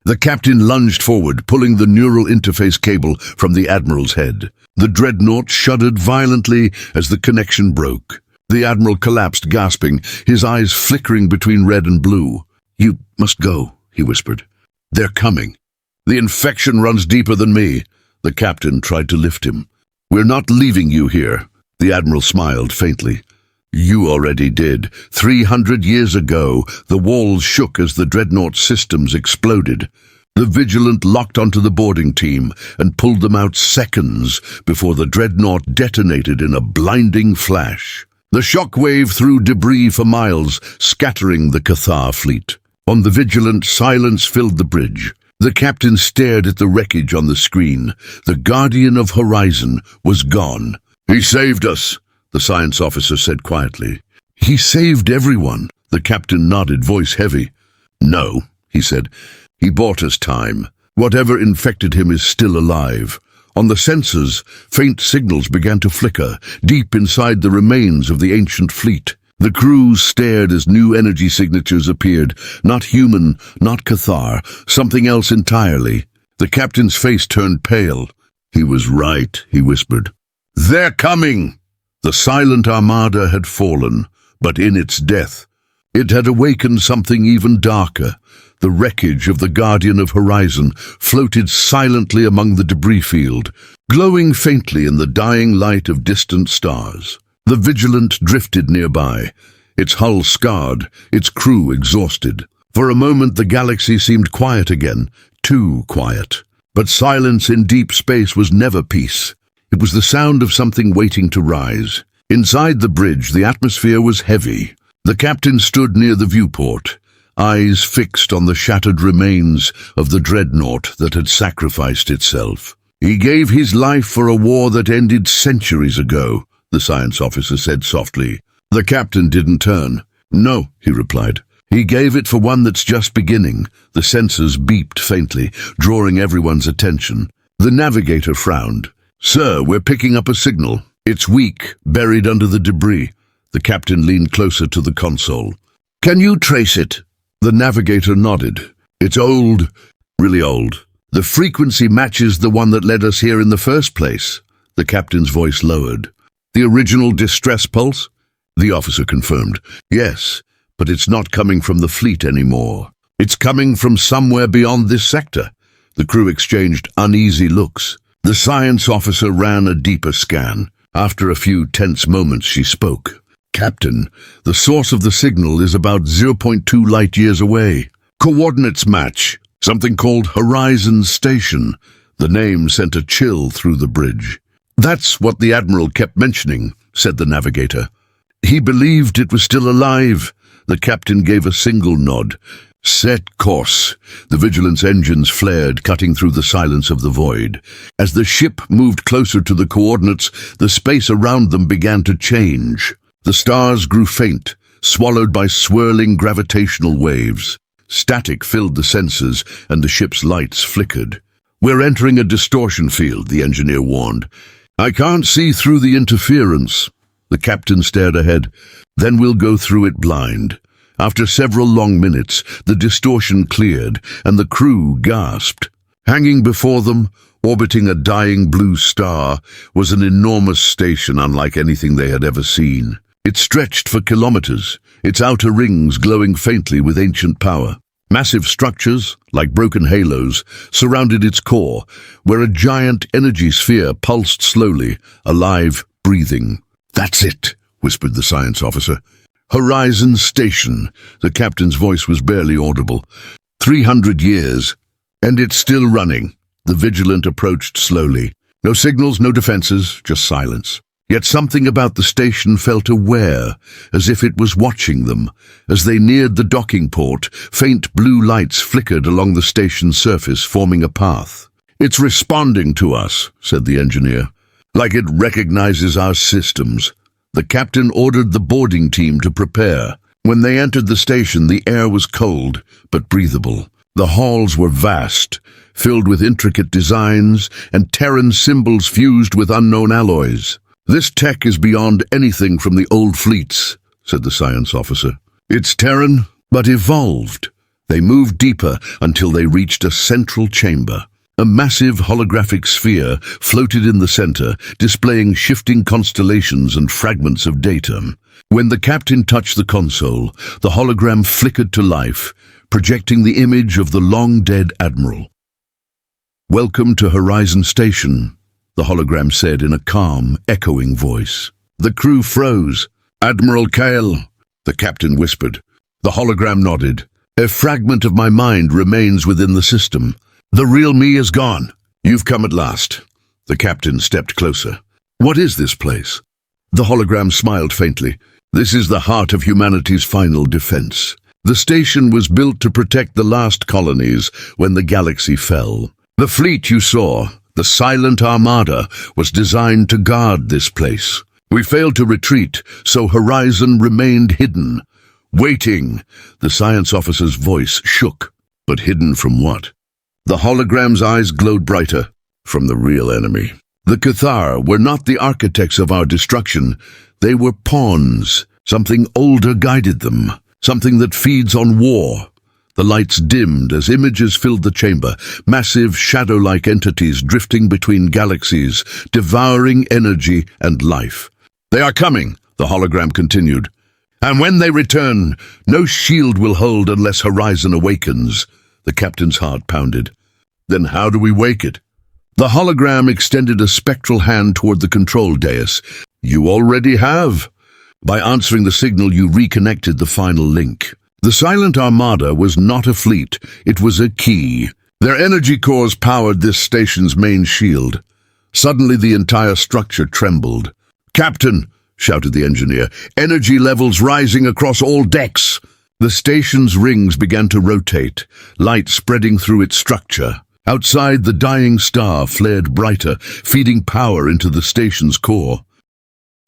The captain lunged forward, pulling the neural interface cable from the Admiral's head. The dreadnought shuddered violently as the connection broke. The Admiral collapsed, gasping, his eyes flickering between red and blue. "You must go," he whispered. "They're coming. The infection runs deeper than me." The captain tried to lift him. "We're not leaving you here." The Admiral smiled faintly. "You already did. 300 years ago, the walls shook as the dreadnought systems exploded. The Vigilant locked onto the boarding team and pulled them out seconds before the dreadnought detonated in a blinding flash. The shock wave threw debris for miles, scattering the Cathar fleet. On the Vigilant, silence filled the bridge. The captain stared at the wreckage on the screen. The Guardian of Horizon was gone. "He saved us," the science officer said quietly. "He saved everyone," the captain nodded, voice heavy. "No," he said. "He bought us time. Whatever infected him is still alive." On the sensors, faint signals began to flicker, deep inside the remains of the ancient fleet. The crew stared as new energy signatures appeared. Not human, not Cathar, something else entirely. The captain's face turned pale. "He was right," he whispered. "They're coming!" The Silent Armada had fallen, but in its death, it had awakened something even darker. The wreckage of the Guardian of Horizon floated silently among the debris field, glowing faintly in the dying light of distant stars. The Vigilant drifted nearby, its hull scarred, its crew exhausted. For a moment the galaxy seemed quiet again, too quiet. But silence in deep space was never peace. It was the sound of something waiting to rise. Inside the bridge, the atmosphere was heavy. The captain stood near the viewport, eyes fixed on the shattered remains of the dreadnought that had sacrificed itself. "He gave his life for a war that ended centuries ago," the science officer said softly. The captain didn't turn. "No," he replied. "He gave it for one that's just beginning." The sensors beeped faintly, drawing everyone's attention. The navigator frowned. "Sir, we're picking up a signal. It's weak, buried under the debris." The captain leaned closer to the console. "Can you trace it?" The navigator nodded. "It's old, really old. The frequency matches the one that led us here in the first place." The captain's voice lowered. "The original distress pulse?" The officer confirmed. "Yes, but it's not coming from the fleet anymore. It's coming from somewhere beyond this sector." The crew exchanged uneasy looks. The science officer ran a deeper scan. After a few tense moments, she spoke. "Captain, the source of the signal is about 0.2 light-years away. Coordinates match. Something called Horizon Station." The name sent a chill through the bridge. "That's what the Admiral kept mentioning," said the navigator. "He believed it was still alive, The captain gave a single nod. Set course. The Vigilant's engines flared, cutting through the silence of the void. As the ship moved closer to the coordinates, the space around them began to change. The stars grew faint, swallowed by swirling gravitational waves. Static filled the sensors, and the ship's lights flickered. "We're entering a distortion field," the engineer warned. "I can't see through the interference." The captain stared ahead. "Then we'll go through it blind." After several long minutes, the distortion cleared, and the crew gasped. Hanging before them, orbiting a dying blue star, was an enormous station unlike anything they had ever seen. It stretched for kilometers, its outer rings glowing faintly with ancient power. Massive structures, like broken halos, surrounded its core, where a giant energy sphere pulsed slowly, alive, breathing. "That's it," whispered the science officer. "Horizon Station." The captain's voice was barely audible. 300 years, and it's still running. The Vigilant approached slowly. No signals, no defenses, just silence. Yet something about the station felt aware, as if it was watching them. As they neared the docking port, faint blue lights flickered along the station's surface, forming a path. "It's responding to us," said the engineer, "like it recognizes our systems." The captain ordered the boarding team to prepare. When they entered the station, the air was cold, but breathable. The halls were vast, filled with intricate designs and Terran symbols fused with unknown alloys. "This tech is beyond anything from the old fleets," said the science officer. "It's Terran, but evolved." They moved deeper until they reached a central chamber. A massive holographic sphere floated in the center, displaying shifting constellations and fragments of data. When the captain touched the console, the hologram flickered to life, projecting the image of the long-dead admiral. "Welcome to Horizon Station," the hologram said in a calm, echoing voice. The crew froze. "Admiral Kale," the captain whispered. The hologram nodded. "A fragment of my mind remains within the system. The real me is gone." "You've come at last." The captain stepped closer. "What is this place?" The hologram smiled faintly. "This is the heart of humanity's final defense. The station was built to protect the last colonies when the galaxy fell. The fleet you saw, the Silent Armada, was designed to guard this place. We failed to retreat, so Horizon remained hidden. Waiting." The science officer's voice shook. "But hidden from what?" The hologram's eyes glowed brighter. "From the real enemy. The Cathar were not the architects of our destruction. They were pawns. Something older guided them. Something that feeds on war." The lights dimmed as images filled the chamber, massive shadow-like entities drifting between galaxies, devouring energy and life. "They are coming," the hologram continued. "And when they return, no shield will hold unless Horizon awakens." The captain's heart pounded. "Then how do we wake it?" The hologram extended a spectral hand toward the control dais. "You already have." By answering the signal, you reconnected the final link. The Silent Armada was not a fleet, it was a key. Their energy cores powered this station's main shield. Suddenly the entire structure trembled. "Captain," shouted the engineer, "energy levels rising across all decks." The station's rings began to rotate, light spreading through its structure. Outside, the dying star flared brighter, feeding power into the station's core.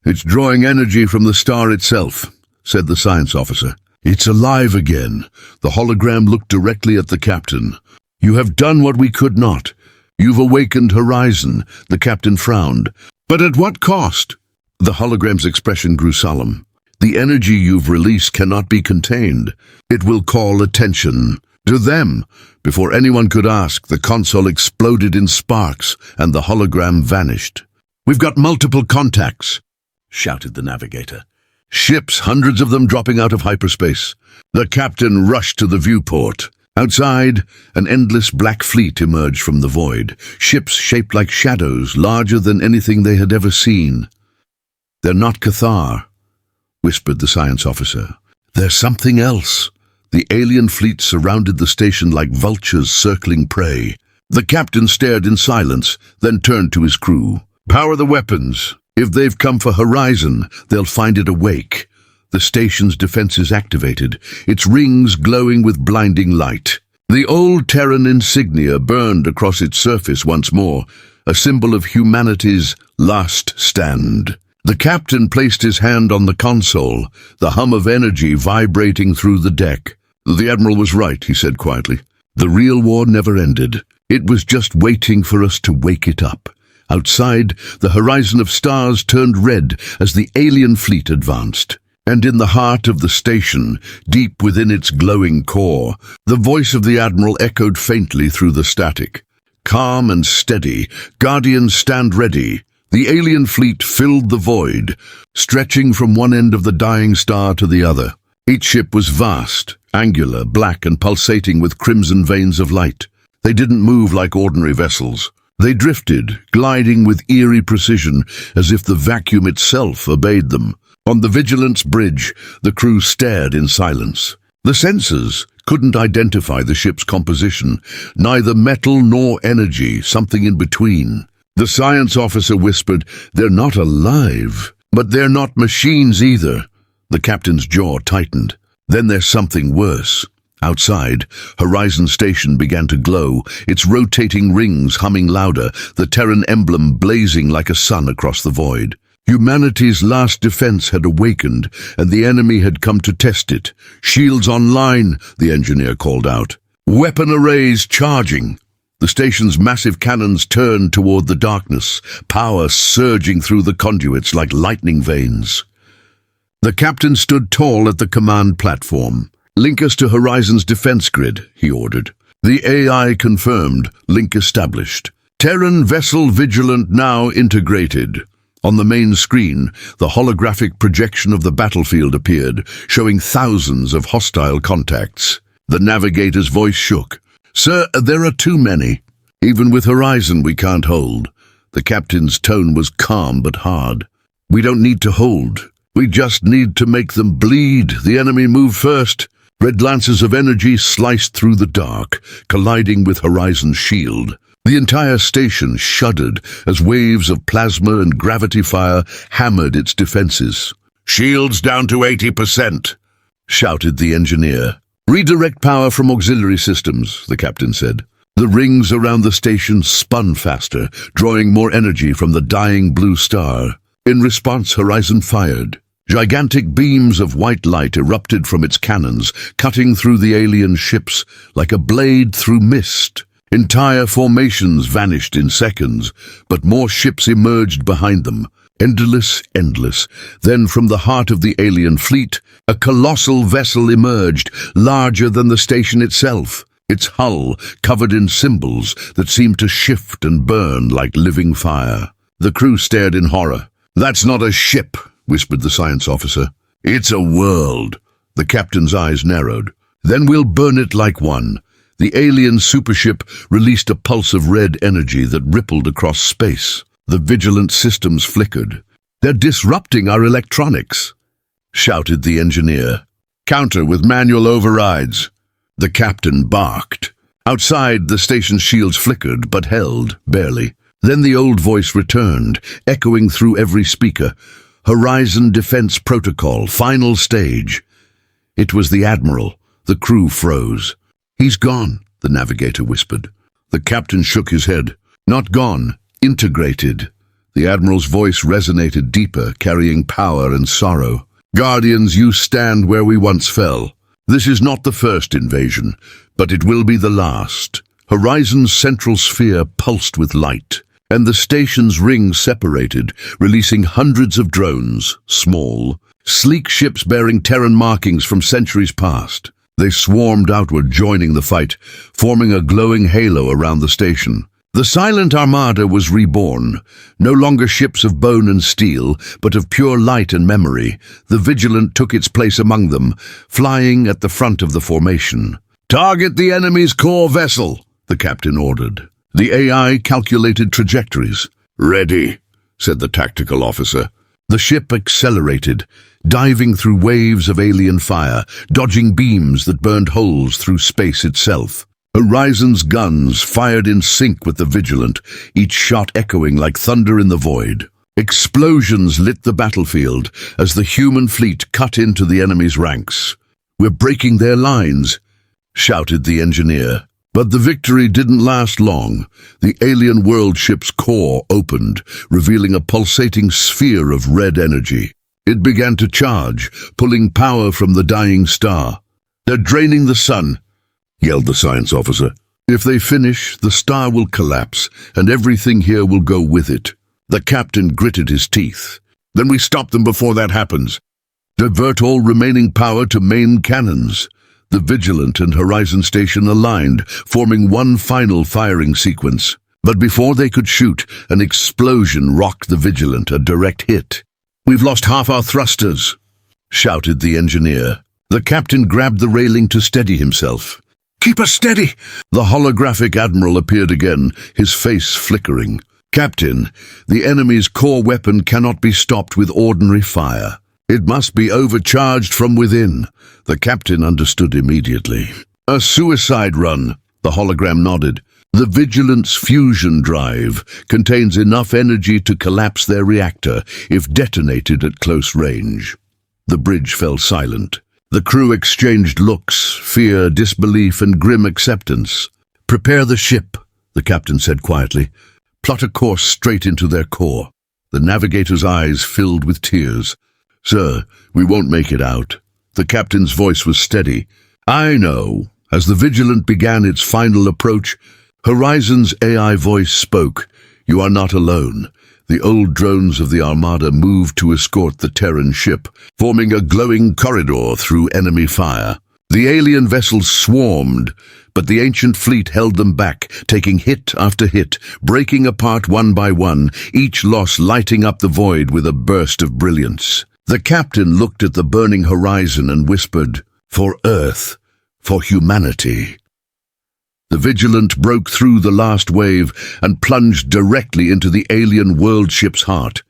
"It's drawing energy from the star itself," said the science officer. "It's alive again." The hologram looked directly at the captain. "You have done what we could not. You've awakened Horizon." The captain frowned. "But at what cost?" The hologram's expression grew solemn. "The energy you've released cannot be contained. It will call attention to them." Before anyone could ask, the console exploded in sparks and the hologram vanished. "We've got multiple contacts," shouted the navigator. "Ships, hundreds of them dropping out of hyperspace." The captain rushed to the viewport. Outside, an endless black fleet emerged from the void, ships shaped like shadows, larger than anything they had ever seen. "They're not Cathar," whispered the science officer. "There's something else." The alien fleet surrounded the station like vultures circling prey. The captain stared in silence, then turned to his crew. "Power the weapons. If they've come for Horizon, they'll find it awake." The station's defenses activated, its rings glowing with blinding light. The old Terran insignia burned across its surface once more, a symbol of humanity's last stand. The captain placed his hand on the console, the hum of energy vibrating through the deck. "The Admiral was right," he said quietly. "The real war never ended. It was just waiting for us to wake it up." Outside, the horizon of stars turned red as the alien fleet advanced. And in the heart of the station, deep within its glowing core, the voice of the Admiral echoed faintly through the static. "Calm and steady, Guardians stand ready." The alien fleet filled the void, stretching from one end of the dying star to the other. Each ship was vast, angular, black and pulsating with crimson veins of light. They didn't move like ordinary vessels. They drifted, gliding with eerie precision, as if the vacuum itself obeyed them. On the Vigilant's bridge, the crew stared in silence. The sensors couldn't identify the ship's composition, neither metal nor energy, something in between. The science officer whispered, "They're not alive, but they're not machines either." The captain's jaw tightened. "Then there's something worse." Outside, Horizon Station began to glow, its rotating rings humming louder, the Terran emblem blazing like a sun across the void. Humanity's last defense had awakened, and the enemy had come to test it. "Shields online," the engineer called out. "Weapon arrays charging." The station's massive cannons turned toward the darkness, power surging through the conduits like lightning veins. The captain stood tall at the command platform. "Link us to Horizon's defense grid," he ordered. The AI confirmed, link established. Terran vessel Vigilant now integrated. On the main screen, the holographic projection of the battlefield appeared, showing thousands of hostile contacts. The navigator's voice shook. "Sir, there are too many. Even with Horizon we can't hold." The captain's tone was calm but hard. "We don't need to hold. We just need to make them bleed. The enemy moved first." Red lances of energy sliced through the dark, colliding with Horizon's shield. The entire station shuddered as waves of plasma and gravity fire hammered its defenses. "Shields down to 80%, shouted the engineer. "Redirect power from auxiliary systems," the captain said. The rings around the station spun faster, drawing more energy from the dying blue star. In response, Horizon fired. Gigantic beams of white light erupted from its cannons, cutting through the alien ships like a blade through mist. Entire formations vanished in seconds, but more ships emerged behind them. Endless. Then from the heart of the alien fleet, a colossal vessel emerged, larger than the station itself. Its hull covered in symbols that seemed to shift and burn like living fire. The crew stared in horror. "That's not a ship," whispered the science officer. "It's a world." The captain's eyes narrowed. "Then we'll burn it like one." The alien supership released a pulse of red energy that rippled across space. The Vigilant systems flickered. "They're disrupting our electronics," shouted the engineer. "Counter with manual overrides." The captain barked. Outside, the station's shields flickered, but held, barely. Then the old voice returned, echoing through every speaker. "Horizon Defense Protocol, final stage." It was the Admiral. The crew froze. "He's gone," the navigator whispered. The captain shook his head. "Not gone, integrated." The Admiral's voice resonated deeper, carrying power and sorrow. "Guardians, you stand where we once fell. This is not the first invasion, but it will be the last." Horizon's central sphere pulsed with light, and the station's rings separated, releasing hundreds of drones, small, sleek ships bearing Terran markings from centuries past. They swarmed outward, joining the fight, forming a glowing halo around the station. The Silent Armada was reborn, no longer ships of bone and steel, but of pure light and memory. The Vigilant took its place among them, flying at the front of the formation. "Target the enemy's core vessel," the captain ordered. The AI calculated trajectories. "Ready," said the tactical officer. The ship accelerated, diving through waves of alien fire, dodging beams that burned holes through space itself. Horizon's guns fired in sync with the Vigilant, each shot echoing like thunder in the void. Explosions lit the battlefield as the human fleet cut into the enemy's ranks. "We're breaking their lines," shouted the engineer. But the victory didn't last long. The alien world ship's core opened, revealing a pulsating sphere of red energy. It began to charge, pulling power from the dying star. "They're draining the sun," yelled the science officer. "If they finish, the star will collapse, and everything here will go with it." The captain gritted his teeth. "Then we stop them before that happens. Divert all remaining power to main cannons." The Vigilant and Horizon Station aligned, forming one final firing sequence. But before they could shoot, an explosion rocked the Vigilant, a direct hit. "We've lost half our thrusters," shouted the engineer. The captain grabbed the railing to steady himself. "Keep us steady!" The holographic admiral appeared again, his face flickering. "Captain, the enemy's core weapon cannot be stopped with ordinary fire. It must be overcharged from within." The captain understood immediately. "A suicide run," the hologram nodded. "The Vigilant's fusion drive contains enough energy to collapse their reactor if detonated at close range." The bridge fell silent. The crew exchanged looks, fear, disbelief, and grim acceptance. "Prepare the ship," the captain said quietly. "Plot a course straight into their core." The navigator's eyes filled with tears. "Sir, we won't make it out." The captain's voice was steady. "I know." As the Vigilant began its final approach, Horizon's AI voice spoke. "You are not alone." The old drones of the Armada moved to escort the Terran ship, forming a glowing corridor through enemy fire. The alien vessels swarmed, but the ancient fleet held them back, taking hit after hit, breaking apart one by one, each loss lighting up the void with a burst of brilliance. The captain looked at the burning horizon and whispered, "For Earth, for humanity." The Vigilant broke through the last wave and plunged directly into the alien world ship's heart.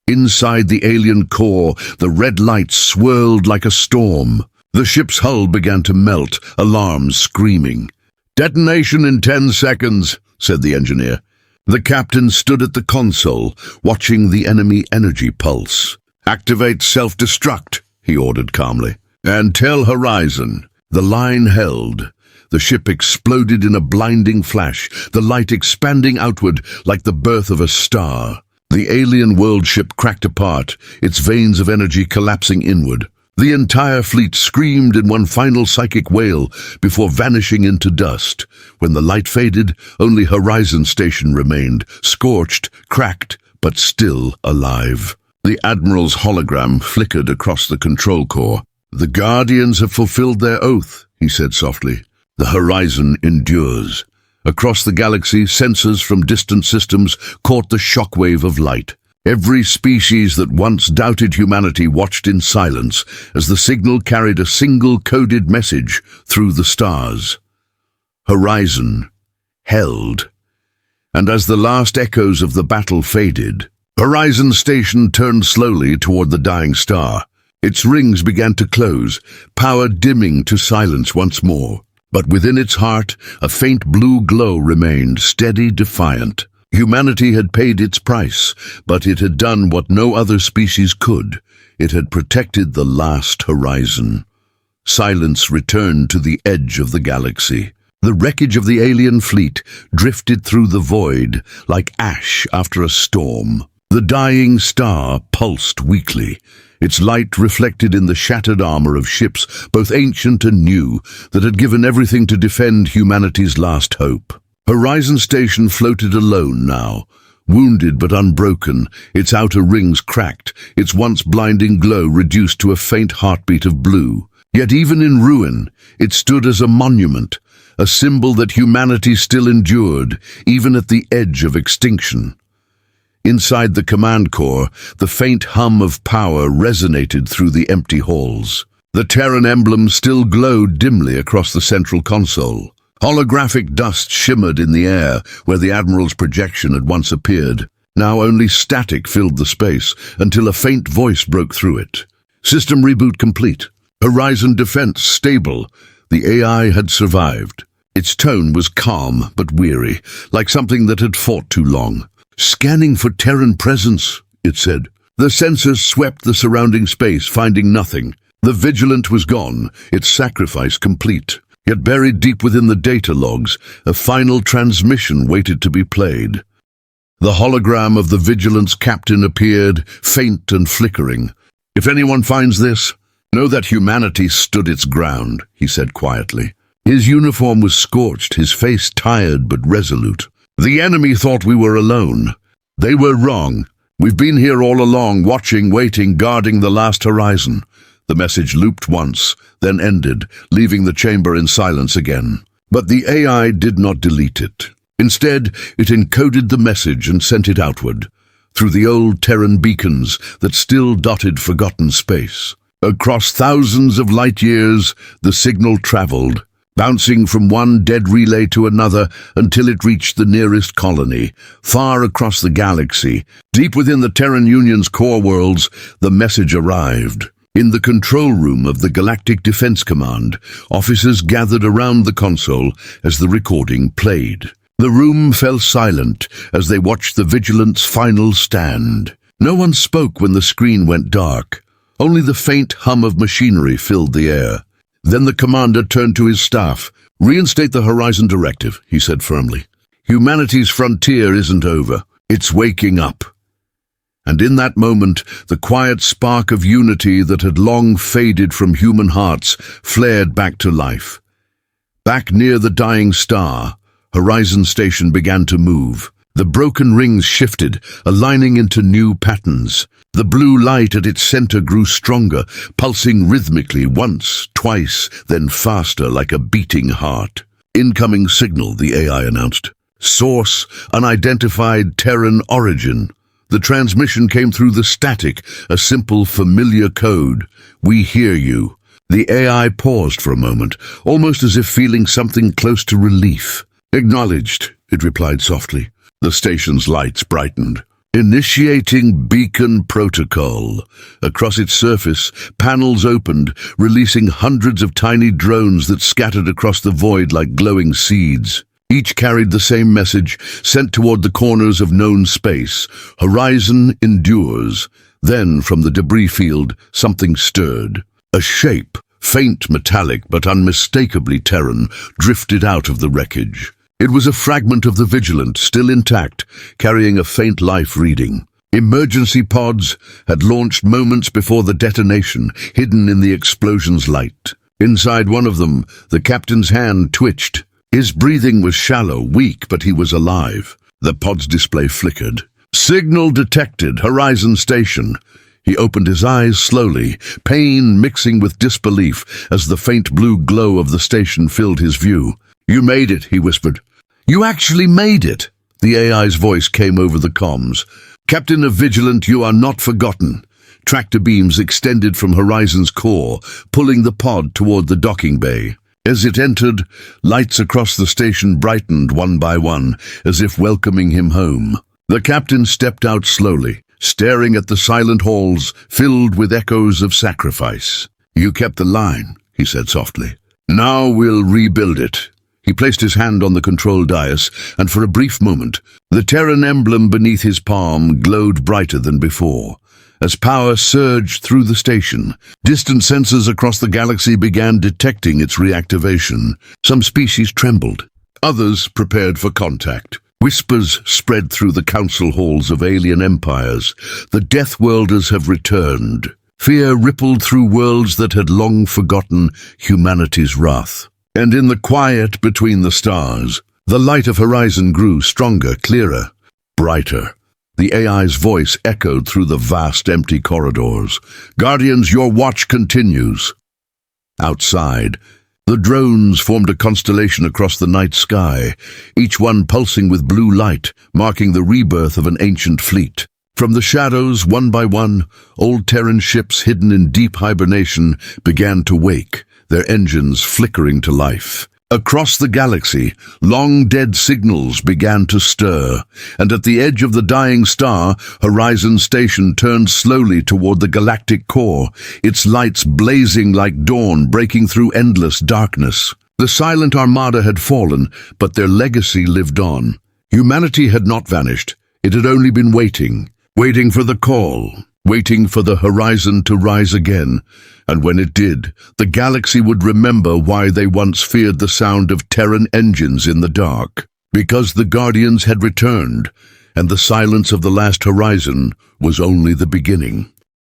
Inside the alien core, the red light swirled like a storm. The ship's hull began to melt, alarms screaming. "Detonation in 10 seconds, said the engineer. The captain stood at the console, watching the enemy energy pulse. "Activate self-destruct," he ordered calmly. "And tell Horizon." The line held. The ship exploded in a blinding flash, the light expanding outward like the birth of a star. The alien world ship cracked apart, its veins of energy collapsing inward. The entire fleet screamed in one final psychic wail before vanishing into dust. When the light faded, only Horizon Station remained, scorched, cracked, but still alive. The Admiral's hologram flickered across the control core. "The Guardians have fulfilled their oath," he said softly. "The Horizon endures." Across the galaxy, sensors from distant systems caught the shockwave of light. Every species that once doubted humanity watched in silence as the signal carried a single coded message through the stars. Horizon held. And as the last echoes of the battle faded, Horizon Station turned slowly toward the dying star. Its rings began to close, power dimming to silence once more. But within its heart, a faint blue glow remained, steady, defiant. Humanity had paid its price, but it had done what no other species could. It had protected the last horizon. Silence returned to the edge of the galaxy. The wreckage of the alien fleet drifted through the void like ash after a storm. The dying star pulsed weakly, its light reflected in the shattered armor of ships, both ancient and new, that had given everything to defend humanity's last hope. Horizon Station floated alone now, wounded but unbroken, its outer rings cracked, its once blinding glow reduced to a faint heartbeat of blue. Yet even in ruin, it stood as a monument, a symbol that humanity still endured, even at the edge of extinction. Inside the command core, the faint hum of power resonated through the empty halls. The Terran emblem still glowed dimly across the central console. Holographic dust shimmered in the air where the Admiral's projection had once appeared. Now only static filled the space until a faint voice broke through it. "System reboot complete. Horizon defense stable." The AI had survived. Its tone was calm but weary, like something that had fought too long. "Scanning for Terran presence," it said. The sensors swept the surrounding space, finding nothing. The Vigilant was gone, its sacrifice complete. Yet buried deep within the data logs, a final transmission waited to be played. The hologram of the Vigilant's captain appeared, faint and flickering. If anyone finds this, know that humanity stood its ground, he said quietly. His uniform was scorched, his face tired but resolute. The enemy thought we were alone. They were wrong. We've been here all along, watching, waiting, guarding the last horizon. The message looped once, then ended, leaving the chamber in silence again. But the AI did not delete it. Instead, it encoded the message and sent it outward, through the old Terran beacons that still dotted forgotten space. Across thousands of light years, the signal traveled, bouncing from one dead relay to another until it reached the nearest colony. Far across the galaxy, deep within the Terran Union's core worlds, the message arrived. In the control room of the Galactic Defense Command, officers gathered around the console as the recording played. The room fell silent as they watched the Vigilant's final stand. No one spoke when the screen went dark. Only the faint hum of machinery filled the air. Then the commander turned to his staff. "Reinstate the Horizon Directive," he said firmly. "Humanity's frontier isn't over. It's waking up." And in that moment, the quiet spark of unity that had long faded from human hearts flared back to life. Back near the dying star, Horizon Station began to move. The broken rings shifted, aligning into new patterns. The blue light at its center grew stronger, pulsing rhythmically once, twice, then faster like a beating heart. "Incoming signal," the AI announced. "Source, unidentified Terran origin." The transmission came through the static, a simple, familiar code. "We hear you." The AI paused for a moment, almost as if feeling something close to relief. "Acknowledged," it replied softly. The station's lights brightened. "Initiating beacon protocol." Across its surface, panels opened, releasing hundreds of tiny drones that scattered across the void like glowing seeds. Each carried the same message, sent toward the corners of known space. "Horizon endures." Then, from the debris field, something stirred. A shape, faint metallic but unmistakably Terran, drifted out of the wreckage. It was a fragment of the Vigilant, still intact, carrying a faint life reading. Emergency pods had launched moments before the detonation, hidden in the explosion's light. Inside one of them, the captain's hand twitched. His breathing was shallow, weak, but he was alive. The pod's display flickered. "Signal detected, Horizon Station." He opened his eyes slowly, pain mixing with disbelief as the faint blue glow of the station filled his view. "You made it," he whispered. "You actually made it." The AI's voice came over the comms. "Captain of Vigilant, you are not forgotten." Tractor beams extended from Horizon's core, pulling the pod toward the docking bay. As it entered, lights across the station brightened one by one, as if welcoming him home. The captain stepped out slowly, staring at the silent halls filled with echoes of sacrifice. "You kept the line," he said softly. "Now we'll rebuild it." He placed his hand on the control dais, and for a brief moment, the Terran emblem beneath his palm glowed brighter than before. As power surged through the station, distant sensors across the galaxy began detecting its reactivation. Some species trembled. Others prepared for contact. Whispers spread through the council halls of alien empires. The Death Worlders have returned. Fear rippled through worlds that had long forgotten humanity's wrath. And in the quiet between the stars, the light of Horizon grew stronger, clearer, brighter. The AI's voice echoed through the vast, empty corridors. "Guardians, your watch continues." Outside, the drones formed a constellation across the night sky, each one pulsing with blue light, marking the rebirth of an ancient fleet. From the shadows, one by one, old Terran ships hidden in deep hibernation began to wake, their engines flickering to life. Across the galaxy, long-dead signals began to stir, and at the edge of the dying star, Horizon Station turned slowly toward the galactic core, its lights blazing like dawn breaking through endless darkness. The Silent Armada had fallen, but their legacy lived on. Humanity had not vanished. It had only been waiting, waiting for the call, waiting for the horizon to rise again, and when it did, the galaxy would remember why they once feared the sound of Terran engines in the dark. Because the Guardians had returned, and the silence of the last horizon was only the beginning.